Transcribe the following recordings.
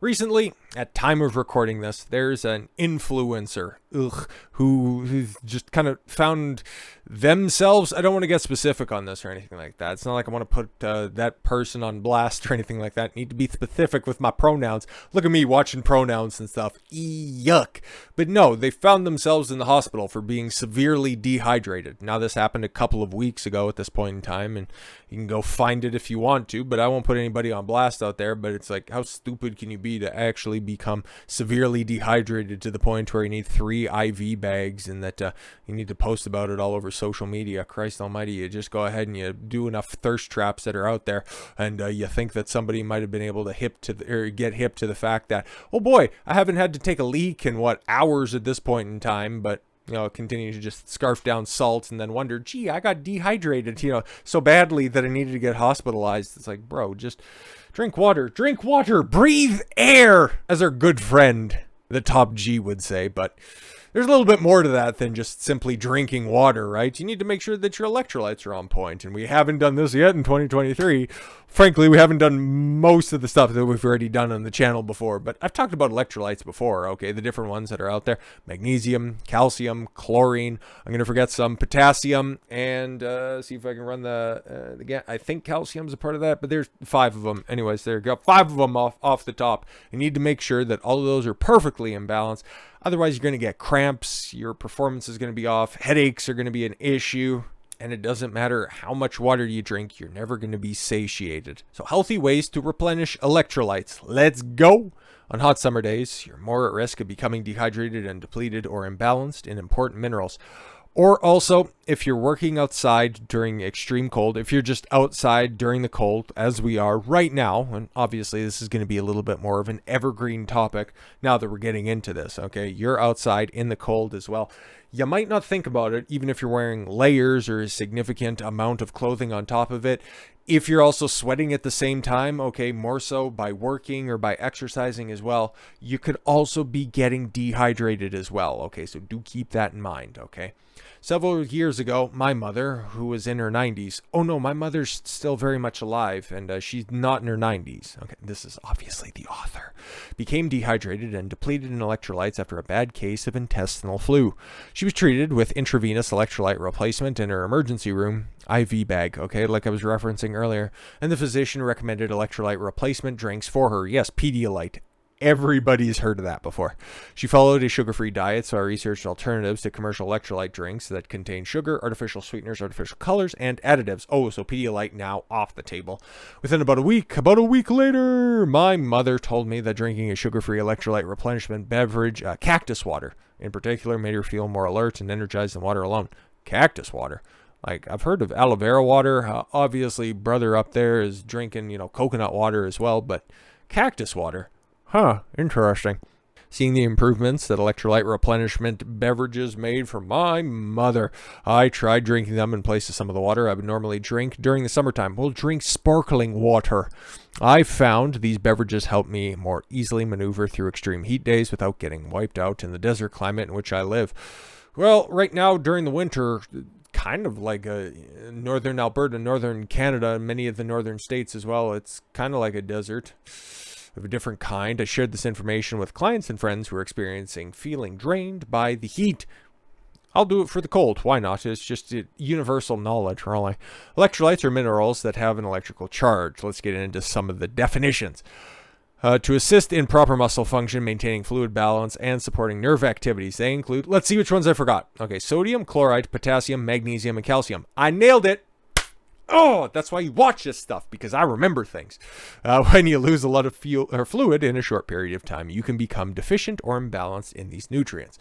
Recently, at time of recording this, there's an influencer who's just kind of found themselves. I don't want to get specific on this or anything like that. It's not like I want to put that person on blast or anything like that. I need to be specific with my pronouns. Look at me watching pronouns and stuff. Yuck. But no, they found themselves in the hospital for being severely dehydrated. Now, this happened a couple of weeks ago at this point in time, and you can go find it if you want to, but I won't put anybody on blast out there. But it's like, how stupid can you be to actually become severely dehydrated to the point where you need 3 IV bags and that you need to post about it all over social media? Christ almighty, you just go ahead and you do enough thirst traps that are out there, and you think that somebody might have been able to get hip to the fact that, oh boy, I haven't had to take a leak in hours at this point in time, but continue to just scarf down salt and then wonder, gee, I got dehydrated, so badly that I needed to get hospitalized. It's like, bro, just drink water, breathe air, as our good friend, the Top G, would say. But there's a little bit more to that than just simply drinking water, right? You need to make sure that your electrolytes are on point, and we haven't done this yet in 2023. Frankly, we haven't done most of the stuff that we've already done on the channel before, but I've talked about electrolytes before, okay? The different ones that are out there: magnesium, calcium, chlorine. I'm going to forget some: potassium, and see if I can run again. I think calcium's a part of that, but there's 5 of them. Anyways, there you go. 5 of them off the top. You need to make sure that all of those are perfectly in balance. Otherwise, you're going to get cramps, your performance is going to be off, headaches are going to be an issue, and it doesn't matter how much water you drink, you're never going to be satiated. So healthy ways to replenish electrolytes. Let's go! On hot summer days, you're more at risk of becoming dehydrated and depleted or imbalanced in important minerals. Or also, if you're working outside during extreme cold, if you're just outside during the cold, as we are right now, and obviously this is going to be a little bit more of an evergreen topic now that we're getting into this, okay? You're outside in the cold as well. You might not think about it, even if you're wearing layers or a significant amount of clothing on top of it. If you're also sweating at the same time, okay, more so by working or by exercising as well, you could also be getting dehydrated as well, okay? So do keep that in mind, okay? Several years ago, my mother, who was in her 90s, oh no, my mother's still very much alive, and she's not in her 90s. Okay, this is obviously the author. Became dehydrated and depleted in electrolytes after a bad case of intestinal flu. She was treated with intravenous electrolyte replacement in her emergency room IV bag, okay, like I was referencing earlier, and the physician recommended electrolyte replacement drinks for her. Yes, Pedialyte. Everybody's heard of that before. She followed a sugar-free diet, so I researched alternatives to commercial electrolyte drinks that contain sugar, artificial sweeteners, artificial colors, and additives. Oh, so Pedialyte now off the table. Within about a week later, my mother told me that drinking a sugar-free electrolyte replenishment beverage, cactus water, in particular, made her feel more alert and energized than water alone. Cactus water. Like, I've heard of aloe vera water. Obviously, brother up there is drinking, coconut water as well, but cactus water. Huh, interesting. Seeing the improvements that electrolyte replenishment beverages made for my mother, I tried drinking them in place of some of the water I would normally drink during the summertime. We'll drink sparkling water. I found these beverages help me more easily maneuver through extreme heat days without getting wiped out in the desert climate in which I live. Well, right now during the winter, kind of like northern Alberta, northern Canada, and many of the northern states as well, it's kind of like a desert of a different kind. I shared this information with clients and friends who are experiencing feeling drained by the heat. I'll do it for the cold. Why not? It's just universal knowledge, really. Electrolytes are minerals that have an electrical charge. Let's get into some of the definitions. To assist in proper muscle function, maintaining fluid balance, and supporting nerve activities. They include, let's see which ones I forgot. Okay, sodium, chloride, potassium, magnesium, and calcium. I nailed it. Oh, that's why you watch this stuff, because I remember things. When you lose a lot of fluid in a short period of time, you can become deficient or imbalanced in these nutrients.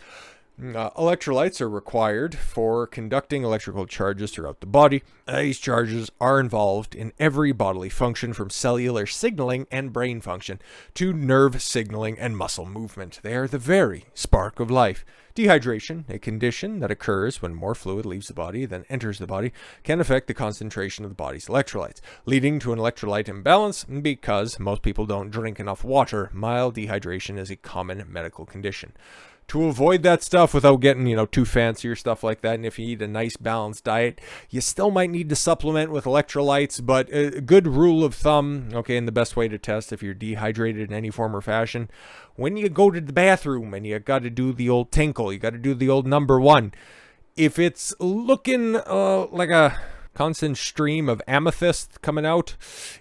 Electrolytes are required for conducting electrical charges throughout the body. These charges are involved in every bodily function, from cellular signaling and brain function to nerve signaling and muscle movement. They are the very spark of life. Dehydration, a condition that occurs when more fluid leaves the body than enters the body, can affect the concentration of the body's electrolytes, leading to an electrolyte imbalance. Because most people don't drink enough water, mild dehydration is a common medical condition. to avoid that stuff without getting, too fancy or stuff like that. And if you eat a nice balanced diet, you still might need to supplement with electrolytes. But a good rule of thumb, okay, and the best way to test if you're dehydrated in any form or fashion, when you go to the bathroom and you got to do the old tinkle, you got to do the old number one. If it's looking like a constant stream of amethyst coming out,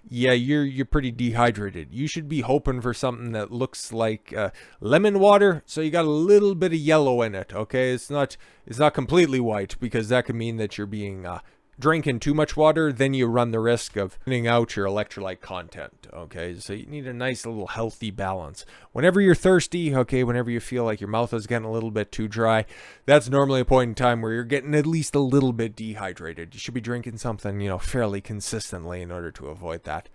yeah, you're pretty dehydrated. You should be hoping for something that looks like lemon water, so you got a little bit of yellow in it. Okay, it's not completely white, because that could mean that you're being drinking too much water. Then you run the risk of thinning out your electrolyte content. Okay, so you need a nice little healthy balance. Whenever you're thirsty, okay, whenever you feel like your mouth is getting a little bit too dry, that's normally a point in time where you're getting at least a little bit dehydrated. You should be drinking something, fairly consistently in order to avoid that.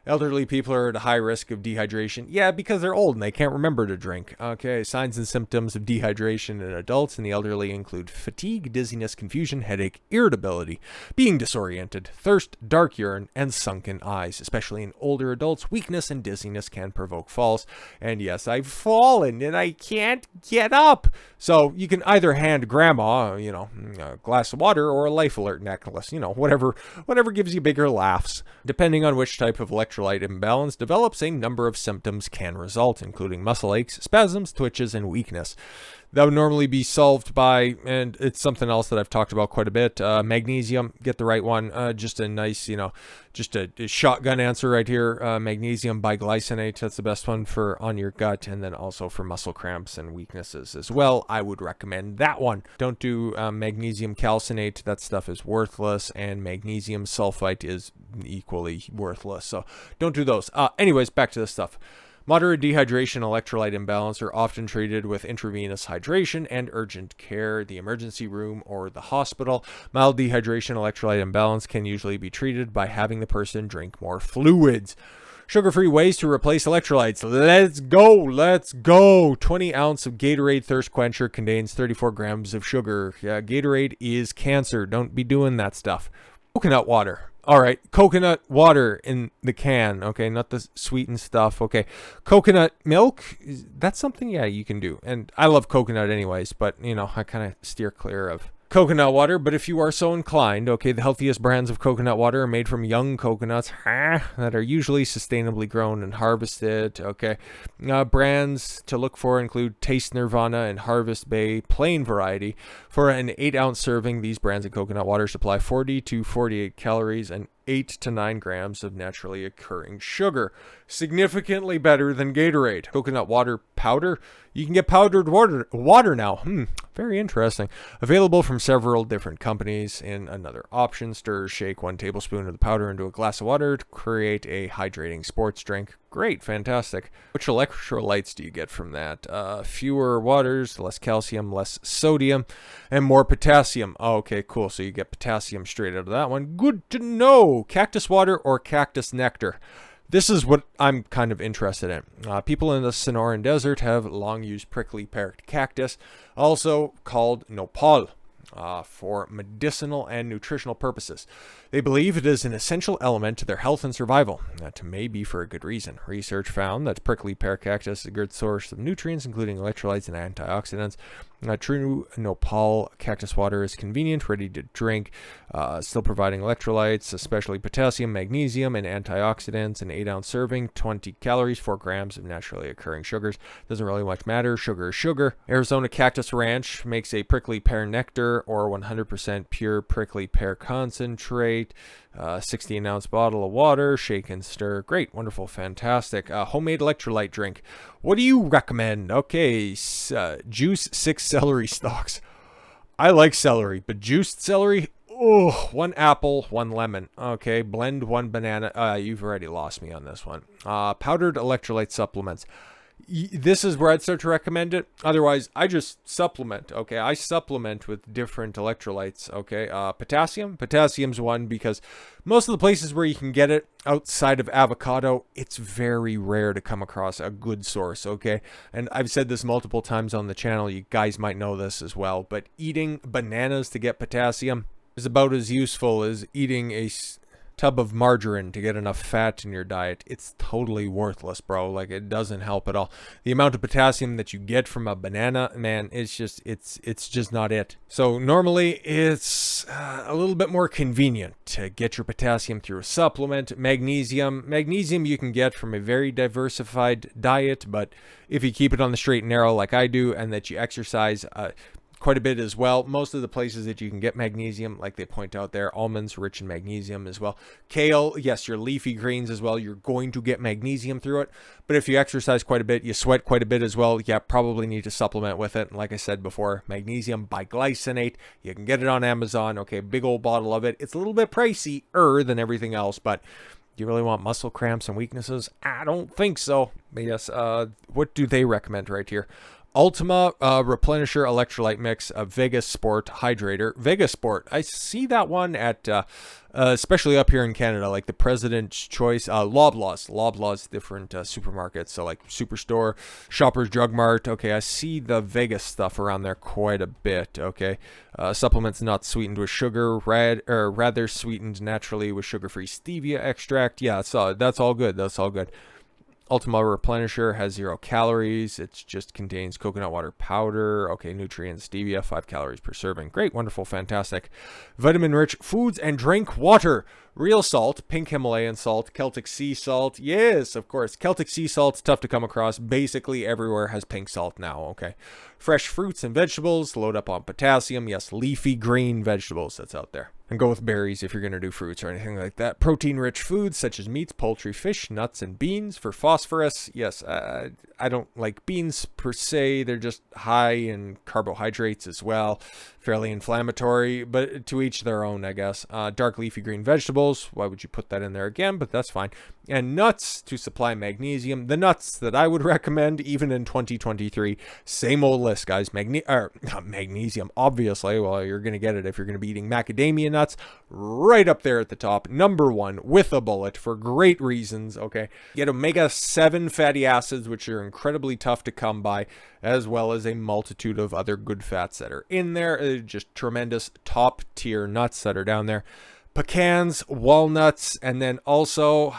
Elderly people are at a high risk of dehydration. Yeah, because they're old and they can't remember to drink. Okay, signs and symptoms of dehydration in adults and the elderly include fatigue, dizziness, confusion, headache, irritability, being disoriented, thirst, dark urine, and sunken eyes. Especially in older adults, weakness and dizziness can provoke falls. And yes, I've fallen and I can't get up. So you can either hand grandma, a glass of water or a life alert necklace, whatever gives you bigger laughs. Depending on which type of electrolyte imbalance develops, a number of symptoms can result, including muscle aches, spasms, twitches, and weakness. That would normally be solved by, and it's something else that I've talked about quite a bit, magnesium. Get the right one. Just a nice, just a shotgun answer right here. Magnesium biglycinate. That's the best one for on your gut, and then also for muscle cramps and weaknesses as well. I would recommend that one. Don't do magnesium calcinate. That stuff is worthless, and magnesium sulfite is equally worthless. So don't do those. Anyways, back to this stuff. Moderate dehydration, electrolyte imbalance are often treated with intravenous hydration and urgent care, the emergency room, or the hospital. Mild dehydration, electrolyte imbalance can usually be treated by having the person drink more fluids. Sugar-free ways to replace electrolytes. Let's go. 20 ounce of Gatorade Thirst Quencher contains 34 grams of sugar. Yeah, Gatorade is cancer. Don't be doing that stuff. Coconut water. All right, coconut water in the can, okay, not the sweetened stuff, okay. Coconut milk, that's something, yeah, you can do. And I love coconut anyways, but, I kind of steer clear of coconut water. But if you are so inclined, okay, the healthiest brands of coconut water are made from young coconuts that are usually sustainably grown and harvested, okay. Brands to look for include Taste Nirvana and Harvest Bay plain variety. For an 8-ounce serving, these brands of coconut water supply 40 to 48 calories and 8 to 9 grams of naturally occurring sugar. Significantly better than Gatorade. Coconut water powder. You can get powdered water now. Very interesting. Available from several different companies. In another option, stir, shake 1 tablespoon of the powder into a glass of water to create a hydrating sports drink. Great, fantastic. Which electrolytes do you get from that? Fewer waters, less calcium, less sodium, and more potassium. Oh, okay, cool. So you get potassium straight out of that one. Good to know. Cactus water or cactus nectar. This is what I'm kind of interested in. People in the Sonoran Desert have long used prickly pear cactus, also called nopal, for medicinal and nutritional purposes. They believe it is an essential element to their health and survival. That may be for a good reason. Research found that prickly pear cactus is a good source of nutrients, including electrolytes and antioxidants. True nopal cactus water is convenient, ready to drink, still providing electrolytes, especially potassium, magnesium, and antioxidants. An 8-ounce serving, 20 calories, 4 grams of naturally occurring sugars. Doesn't really much matter. Sugar is sugar. Arizona Cactus Ranch makes a prickly pear nectar or 100% pure prickly pear concentrate. 16-ounce bottle of water, shake and stir. Great, wonderful, fantastic. Homemade electrolyte drink. What do you recommend? Okay, juice 6 celery stalks. I like celery, but juiced celery, 1 apple, 1 lemon. Okay, blend 1 banana. You've already lost me on this one. Powdered electrolyte supplements. This is where I'd start to recommend it. Otherwise, I just supplement, okay? I supplement with different electrolytes, okay? Potassium's one because most of the places where you can get it outside of avocado, it's very rare to come across a good source, okay? And I've said this multiple times on the channel. You guys might know this as well, but eating bananas to get potassium is about as useful as eating a tub of margarine to get enough fat in your diet, it's totally worthless, bro. Like, it doesn't help at all. The amount of potassium that you get from a banana, man, it's just not it. So normally it's a little bit more convenient to get your potassium through a supplement. Magnesium you can get from a very diversified diet, but if you keep it on the straight and narrow like I do, and that you exercise quite a bit as well. Most of the places that you can get magnesium, like they point out there, almonds rich in magnesium as well. Kale, yes, your leafy greens as well, you're going to get magnesium through it. But if you exercise quite a bit, you sweat quite a bit as well, yeah, probably need to supplement with it. And like I said before, magnesium biglycinate, you can get it on Amazon. Okay, big old bottle of it. It's a little bit pricey-er than everything else, but do you really want muscle cramps and weaknesses? I don't think so. But yes, what do they recommend right here? Ultima Replenisher Electrolyte Mix, Vega Sport Hydrator. Vega Sport, I see that one at, especially up here in Canada, like the President's Choice, Loblaws, different supermarkets, so like Superstore, Shoppers Drug Mart. Okay, I see the Vega stuff around there quite a bit. Okay, supplements not sweetened with sugar, rather sweetened naturally with sugar-free stevia extract. Yeah, so that's all good. That's all good. Ultima Replenisher has 0 calories. It just contains coconut water powder. Okay, nutrients, stevia, 5 calories per serving. Great, wonderful, fantastic. Vitamin-rich foods and drink water. Real salt, pink Himalayan salt, Celtic sea salt. Yes, of course. Celtic sea salt's tough to come across. Basically everywhere has pink salt now, okay. Fresh fruits and vegetables, load up on potassium. Yes, leafy green vegetables, that's out there. And go with berries if you're going to do fruits or anything like that. Protein-rich foods such as meats, poultry, fish, nuts, and beans. For phosphorus, yes, I don't like beans per se. They're just high in carbohydrates as well. Fairly inflammatory, but to each their own, I guess. Dark leafy green vegetables. Why would you put that in there again? But that's fine. And nuts to supply magnesium. The nuts that I would recommend, even in 2023. Same old list, guys. Not magnesium, obviously. Well, you're going to get it if you're going to be eating macadamia nuts. Right up there at the top. #1 with a bullet for great reasons, okay? Get omega-7 fatty acids, which are incredibly tough to come by, as well as a multitude of other good fats that are in there. Just tremendous top-tier nuts that are down there. Pecans, walnuts, and then also,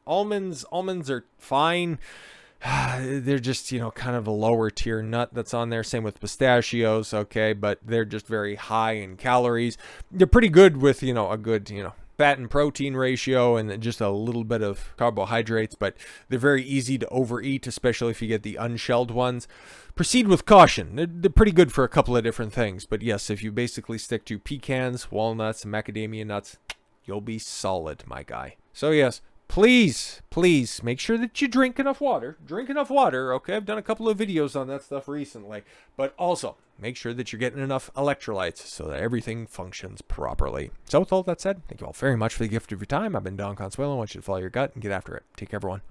almonds are fine. They're just, kind of a lower tier nut that's on there. Same with pistachios, okay, but they're just very high in calories. They're pretty good with, a good, fat and protein ratio and just a little bit of carbohydrates, but they're very easy to overeat, especially if you get the unshelled ones. Proceed with caution. They're pretty good for a couple of different things, but yes, if you basically stick to pecans, walnuts, and macadamia nuts, you'll be solid, my guy. So yes, please make sure that you drink enough water. Okay? I've done a couple of videos on that stuff recently. But also, make sure that you're getting enough electrolytes so that everything functions properly. So with all that said, thank you all very much for the gift of your time. I've been Don Consuelo. I want you to follow your gut and get after it. Take care, everyone.